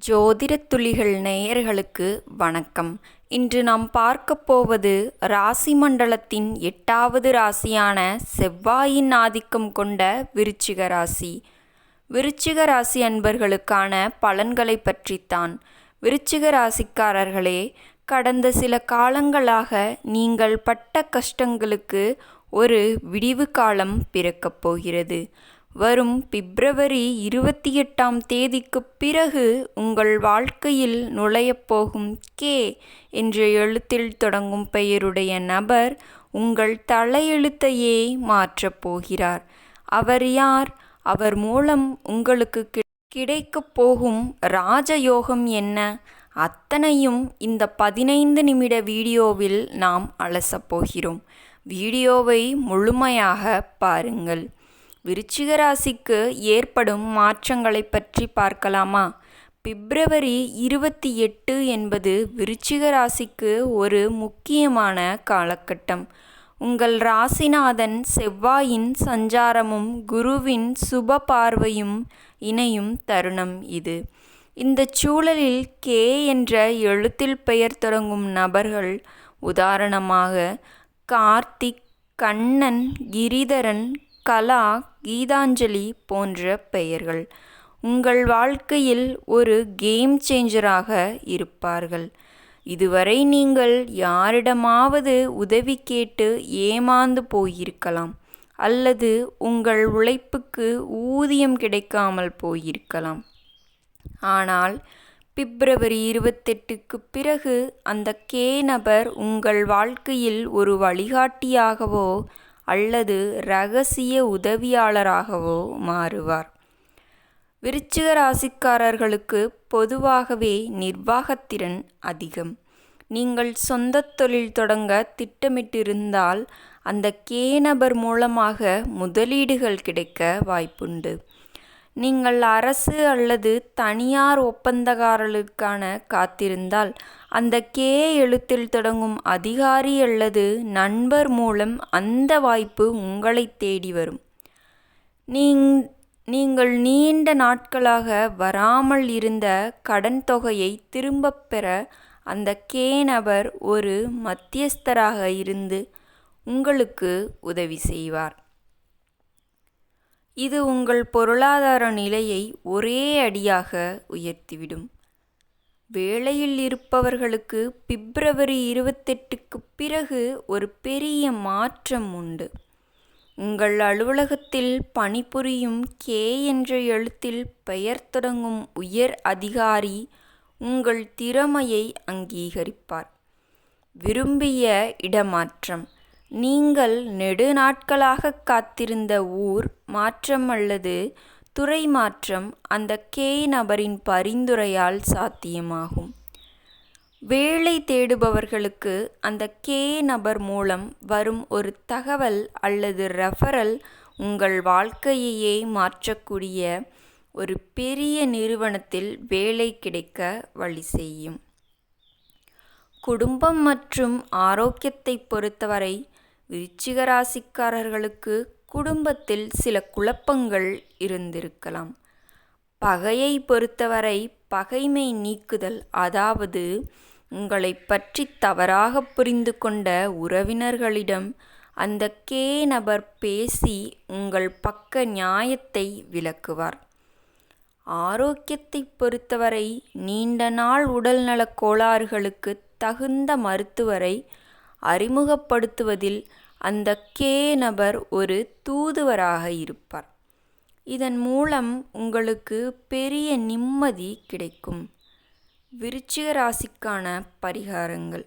ஜோதிடத் துளிகள் நேயர்களுக்கு வணக்கம். இன்று நாம் பார்க்கப் போவது ராசி மண்டலத்தின் 8வது ராசியான செவ்வாயின் ஆதிக்கம் கொண்ட விருச்சிக ராசி. விருச்சிக ராசி அன்பர்களுக்கான பலன்களை பற்றித்தான். விருச்சிக ராசிக்காரர்களே, கடந்த சில காலங்களாக நீங்கள் பட்ட கஷ்டங்களுக்கு ஒரு விடிவு காலம் பிறக்கப் போகிறது. வரும் பிப்ரவரி 28ஆம் தேதிக்குப் பிறகு உங்கள் வாழ்க்கையில் நுழையப்போகும் கே என்ற எழுத்தில் தொடங்கும் பெயருடைய நபர் உங்கள் தலையெழுத்தையே மாற்றப் போகிறார். அவர் யார்? அவர் மூலம் உங்களுக்கு கிடைக்கப் போகும் ராஜயோகம் என்ன? அத்தனையும் இந்த 15 நிமிட வீடியோவில் நாம் அலசப் போகிறோம். வீடியோவை முழுமையாக பாருங்கள். விருச்சிக ராசிக்கு ஏற்படும் மாற்றங்களை பற்றி பார்க்கலாமா? பிப்ரவரி 28 என்பது விருச்சிக ராசிக்கு ஒரு முக்கியமான காலகட்டம். உங்கள் ராசிநாதன் செவ்வாயின் சஞ்சாரமும் குருவின் சுப பார்வையும் இணையும் தருணம் இது. இந்த சூழலில் கே என்ற எழுத்தில் பெயர் தொடங்கும் நபர்கள், உதாரணமாக கார்த்திக், கண்ணன், கிரிதரன், கலா, கீதாஞ்சலி போன்ற பெயர்கள் உங்கள் வாழ்க்கையில் ஒரு கேம் சேஞ்சராக இருப்பார்கள். இதுவரை நீங்கள் யாரிடமாவது உதவி கேட்டு ஏமாந்து போயிருக்கலாம், அல்லது உங்கள் உழைப்புக்கு ஊதியம் கிடைக்காமல் போயிருக்கலாம். ஆனால் பிப்ரவரி 28க்கு பிறகு அந்த கே நபர் உங்கள் வாழ்க்கையில் ஒரு வழிகாட்டியாகவோ அல்லது இரகசிய உதவியாளராகவோ மாறுவார். விருச்சிக ராசிக்காரர்களுக்கு பொதுவாகவே நிர்வாகத்திறன் அதிகம். நீங்கள் சொந்த தொழில் தொடங்க திட்டமிட்டிருந்தால் அந்த கே நபர் மூலமாக முதலீடுகள் கிடைக்க வாய்ப்புண்டு. நீங்கள் அரசு அல்லது தனியார் ஒப்பந்தக்காரர்களுக்கான காத்திருந்தால் அந்த கே எழுத்தில் தொடங்கும் அதிகாரி அல்லது நண்பர் மூலம் அந்த வாய்ப்பு உங்களை தேடி வரும். நீங்கள் நீண்ட நாட்களாக வராமல் இருந்த கடன் தொகையை திரும்பப் பெற அந்த கே நபர் ஒரு மத்தியஸ்தராக இருந்து உங்களுக்கு உதவி செய்வார். இது உங்கள் பொருளாதார நிலையை ஒரே அடியாக உயர்த்திவிடும். வேலையில் இருப்பவர்களுக்கு பிப்ரவரி 28க்கு பிறகு ஒரு பெரிய மாற்றம் உண்டு. உங்கள் அலுவலகத்தில் பணிபுரியும் கே என்ற எழுத்தில் பெயர் தொடங்கும் உயர் அதிகாரி உங்கள் திறமையை அங்கீகரிப்பார். விரும்பிய இடமாற்றம், நீங்கள் நெடுநாட்களாக காத்திருந்த ஊர் மாற்றம் அல்லது துறை மாற்றம் அந்த கே நபரின் பரிந்துரையால் சாத்தியமாகும். வேலை தேடுபவர்களுக்கு அந்த கே நபர் மூலம் வரும் ஒரு தகவல் அல்லது ரெஃபரல் உங்கள் வாழ்க்கையையே மாற்றக்கூடிய ஒரு பெரிய நிறுவனத்தில் வேலை கிடைக்க வழி செய்யும். குடும்பம் மற்றும் ஆரோக்கியத்தை பொறுத்தவரை விருச்சிக ராசிக்காரர்களுக்கு குடும்பத்தில் சில குழப்பங்கள் இருந்திருக்கலாம். பகையை பொறுத்தவரை பகைமை நீக்குதல், அதாவது உங்களை பற்றி தவறாக புரிந்து கொண்ட உறவினர்களிடம் அந்த கே நபர் பேசி உங்கள் பக்க நியாயத்தை விளக்குவார். ஆரோக்கியத்தை பொறுத்தவரை நீண்ட நாள் உடல்நலக் கோளாறுகளுக்கு தகுந்த மருத்துவரை அறிமுகப்படுத்துவதில் அந்த கே நபர் ஒரு தூதுவராக இருப்பார். இதன் மூலம் உங்களுக்கு பெரிய நிம்மதி கிடைக்கும். விருச்சிக ராசிக்கான பரிகாரங்கள்.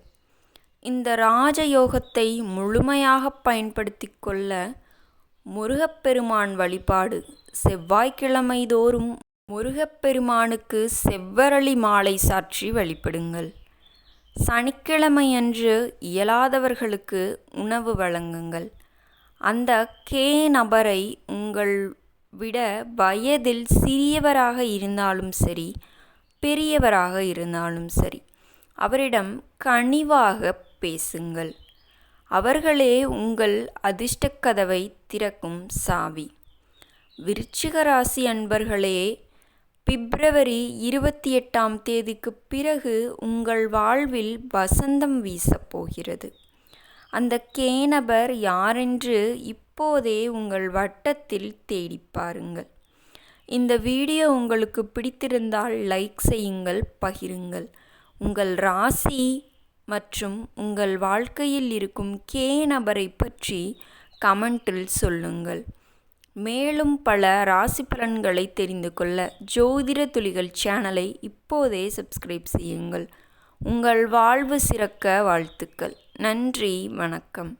இந்த ராஜயோகத்தை முழுமையாக பயன்படுத்தி கொள்ள முருகப்பெருமான் வழிபாடு. செவ்வாய்க்கிழமை தோறும் முருகப்பெருமானுக்கு செவ்வரளி மாலை சாற்றி வழிபடுங்கள். சனிக்கிழமையன்று இயலாதவர்களுக்கு உணவு வழங்குங்கள். அந்த கே நபரை உங்கள் விட வயதில் சிறியவராக இருந்தாலும் சரி, பெரியவராக இருந்தாலும் சரி, அவரிடம் கனிவாக பேசுங்கள். அவர்களே உங்கள் அதிர்ஷ்டக் கதவை திறக்கும் சாவி. விருச்சிக ராசி அன்பர்களே, பிப்ரவரி 28ஆம் தேதிக்குப் பிறகு உங்கள் வாழ்வில் வசந்தம் வீசப்போகிறது. அந்த கே நபர் யாரென்று இப்போதே உங்கள் வட்டத்தில் தேடிப் பாருங்கள். இந்த வீடியோ உங்களுக்கு பிடித்திருந்தால் லைக் செய்யுங்கள், பகிருங்கள். உங்கள் ராசி மற்றும் உங்கள் வாழ்க்கையில் இருக்கும் கே நபரை பற்றி கமெண்டில் சொல்லுங்கள். மேலும் பல ராசி பலன்களை தெரிந்து கொள்ள ஜோதிட துளிகள் சேனலை இப்போதே சப்ஸ்கிரைப் செய்யுங்கள். உங்கள் வாழ்வு சிறக்க வாழ்த்துக்கள். நன்றி, வணக்கம்.